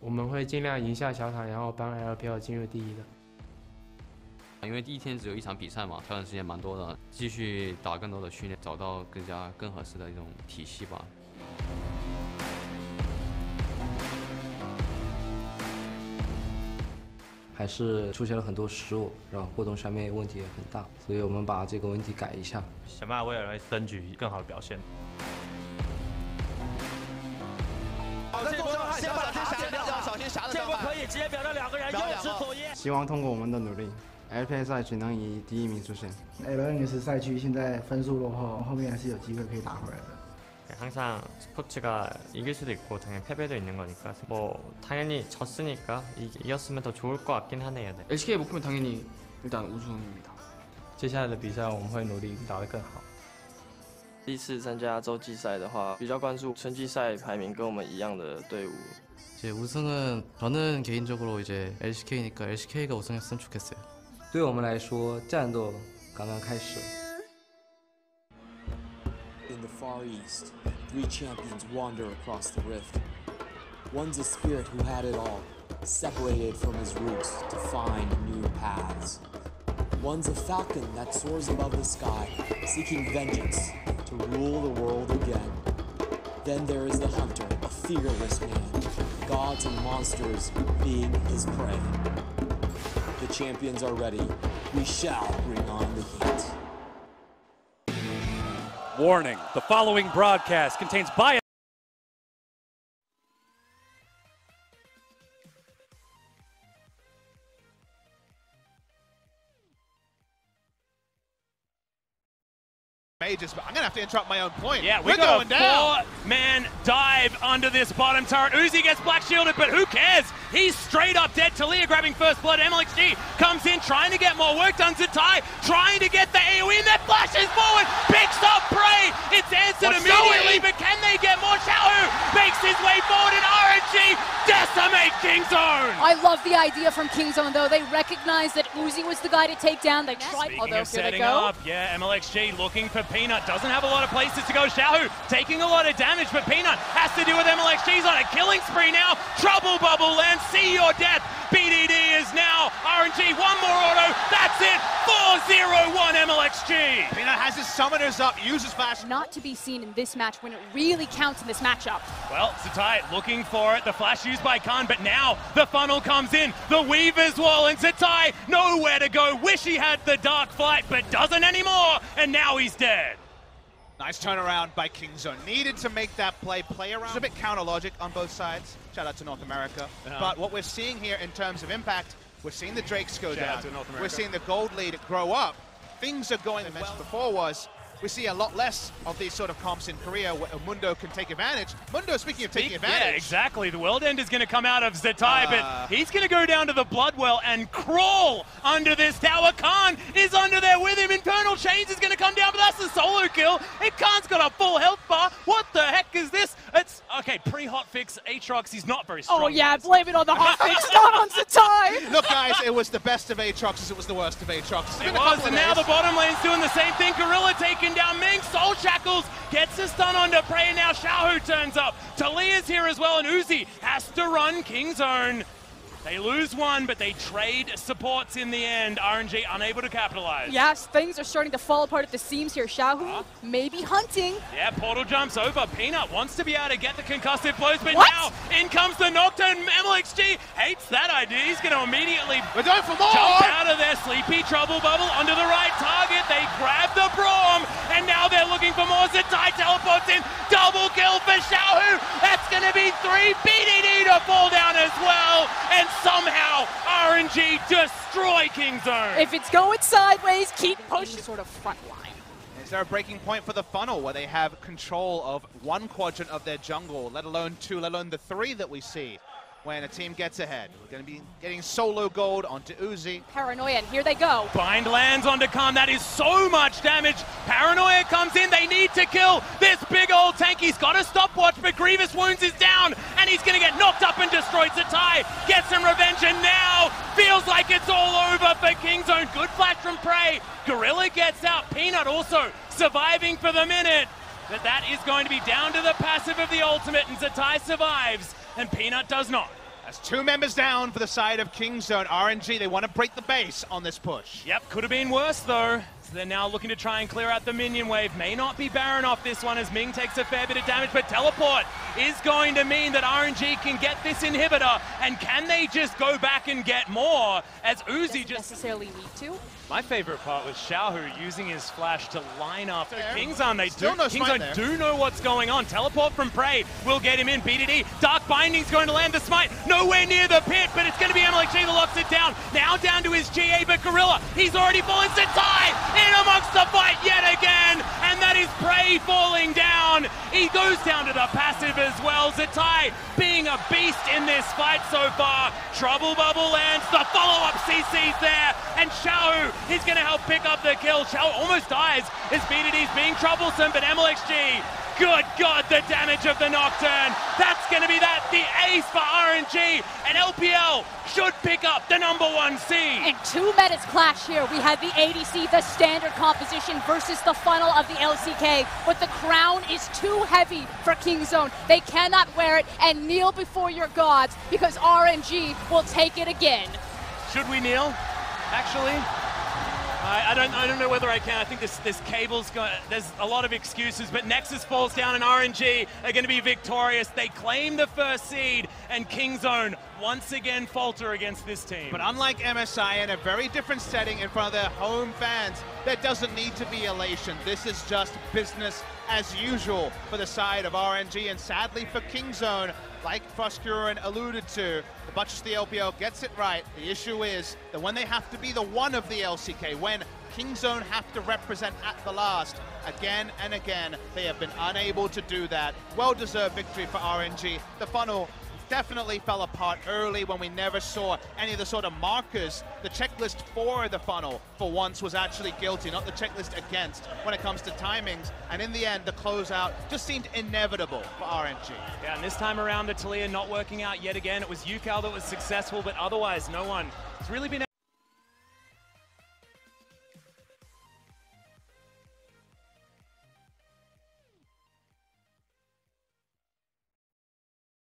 我们会尽量赢下小场，然后帮 LPL 进入第一的。因为第一天只有一场比赛嘛，调整时间蛮多的，继续打更多的训练，找到更合适的一种体系吧。还是出现了很多失误，然后活动上面问题也很大，所以我们把这个问题改一下，想办法为了争取更好的表现。这波先把他杀掉，小心匣子。这波可以直接表到2个人，又是左叶。希望通过我们的努力 ，LPL 赛区能以第1名出现。LNG赛区现在分数落后，后面还是有机会可以打回来的。 항상 스포츠가 이길 수도 있고 당연히 패배도 있는 거니까 뭐 당연히 졌으니까 이겼으면 더 좋을 것 같긴 하네요. 네. LCK의 목표는 당연히 일단 우승입니다. 接下来的比赛我们会努力打得更好。第一次参加洲际赛的话，比较关注春季赛排名跟我们一样的队伍。 이제 우승은 저는 개인적으로 이제 LCK니까 LCK가 우승했으면 좋겠어요. 对我们来说，战斗刚刚开始。 In the Far East, 3 champions wander across the rift. One's a spirit who had it all, separated from his roots to find new paths. One's a falcon that soars above the sky, seeking vengeance to rule the world again. Then there is the hunter, a fearless man, gods and monsters being his prey. The champions are ready. We shall bring on the heat. Warning, the following broadcast contains bias. Majors, but I'm gonna have to interrupt my own point. Yeah, we're going down. 4-man dive under this bottom turret. Uzi gets black shielded, but who cares? He's straight up dead. Talia grabbing first blood. MLXG comes in, trying to get more work done. Zatai trying to get the AoE, and that flashes forward, picks up prey. It's answered immediately, but can they get more? Xiaohu makes his way forward, and RNG decimate Kingzone. I love the idea from Kingzone, though. They recognize that Uzi was the guy to take down. They tried. Speaking of setting up, yeah, MLXG looking for Peanut. Doesn't have a lot of places to go. Xiaohu taking a lot of damage, but Peanut has to deal with MLXG's on a killing spree now. Trouble bubble lands. See your death. BDD is now RNG. One more auto. That's it. 4-0-1 MLXG. Peanut has his summoners up. Uses flash. Not to be seen in this match when it really counts in this matchup. Well, Zatai looking for it. The flash used by Khan, but now the funnel comes in. The Weaver's Wall, and Zatai nowhere to go. Wish he had the Dark Flight, but doesn't anymore. And now he's dead. Nice turnaround by Kingzone. Needed to make that play around. It's a bit counter logic on both sides. Shout out to North America. But what we're seeing here in terms of impact, we're seeing the Drakes go down. We're seeing the gold lead grow up. Things are going, I mentioned before, was we see a lot less of these sort of comps in Korea where Mundo can take advantage. Mundo, speaking of taking advantage. Yeah, exactly. The World End is going to come out of Zatai, but he's going to go down to the Bloodwell and crawl under this tower. Khan is under there with him. Internal Chains is going to come down, but that's a solo kill. And Khan's got a full health bar. What the heck is this? It's, okay, pre-hotfix Aatrox. He's not very strong. Oh, yeah, blame it on the hotfix, not on Zatai. Look, guys, it was the best of Aatroxes. It was the worst of Aatroxes. It was, and now the bottom lane's doing the same thing. Gorilla taking down Ming. Soul Shackles gets a stun onto Prey, and now Xiaohu turns up. Talia's here as well, and Uzi has to run Kingzone. They lose one, but they trade supports in the end. RNG unable to capitalize. Yes, things are starting to fall apart at the seams here. Xiaohu maybe hunting. Yeah, portal jumps over. Peanut wants to be able to get the concussive blows, but now in comes the Nocturne. MLXG hates that idea. He's going to immediately jump out of their sleepy trouble bubble onto the right target. They grab the Braum, and now they're looking for more. Zatai teleports in. Double kill for Xiaohu. That's going to be 3. BDD to fall down as well. And somehow RNG destroy Kingzone. If it's going sideways, keep pushing. Sort of front line. Is there a breaking point for the funnel where they have control of one quadrant of their jungle, let alone 2, let alone the 3 that we see when a team gets ahead? We're going to be getting solo gold onto Uzi. Paranoia, and here they go. Bind lands onto Khan. That is so much damage. Paranoia comes in. They need to kill this big old tank. He's got a stopwatch, but Grievous Wounds is down, and he's going to get knocked up and destroyed. Zatai gets some revenge, and now feels like it's all over for Kingzone. Good flash from Prey. Gorilla gets out. Peanut also surviving for the minute. But that is going to be down to the passive of the ultimate, and Zatai survives, and Peanut does not. That's 2 members down for the side of Kingzone. RNG, they want to break the base on this push. Yep, could have been worse though. So they're now looking to try and clear out the minion wave. May not be Baron off this one as Ming takes a fair bit of damage, but teleport is going to mean that RNG can get this inhibitor, and can they just go back and get more as Uzi just necessarily need to? My favorite part was Xiaohu using his flash to line up Kingzone. Kingzone do know what's going on. Teleport from Prey will get him in. BDD, Dark Binding's going to land the smite. Nowhere near the pit, but it's going to be MLXG that locks it down. Now down to his GA, but Gorilla, he's already fallen. Zatai in amongst the fight yet again, and that is Prey falling down. He goes down to the passive as well. Zatai being a beast in this fight so far. Trouble Bubble lands, the follow-up CC's there, and Xiaohu is going to help pick up the kill. Xiao almost dies as BDD's being troublesome, but MLXG, good God, the damage of the Nocturne. That's going to be the ace for RNG, and LPL should pick up the #1 seed. And 2 metas clash here. We have the ADC, the standard composition, versus the funnel of the LCK. But the crown is too heavy for Kingzone. They cannot wear it and kneel before your gods because RNG will take it again. Should we kneel? Actually, I don't know whether I can. I think this cable's got, there's a lot of excuses, but Nexus falls down and RNG are going to be victorious. They claim the first seed, and Kingzone once again falter against this team. But unlike MSI, in a very different setting in front of their home fans, there doesn't need to be elation. This is just business as usual for the side of RNG, and sadly for Kingzone, like Froskuren alluded to, much as the LPL gets it right, the issue is that when they have to be the one of the LCK, when Kingzone have to represent at the last, again and again, they have been unable to do that. Well-deserved victory for RNG. The funnel definitely fell apart early when we never saw any of the sort of markers. The checklist for the funnel, for once, was actually guilty, not the checklist against when it comes to timings. And in the end, the closeout just seemed inevitable for RNG. Yeah, and this time around, the Taliyah not working out yet again. It was Yukal that was successful, but otherwise, no one has really been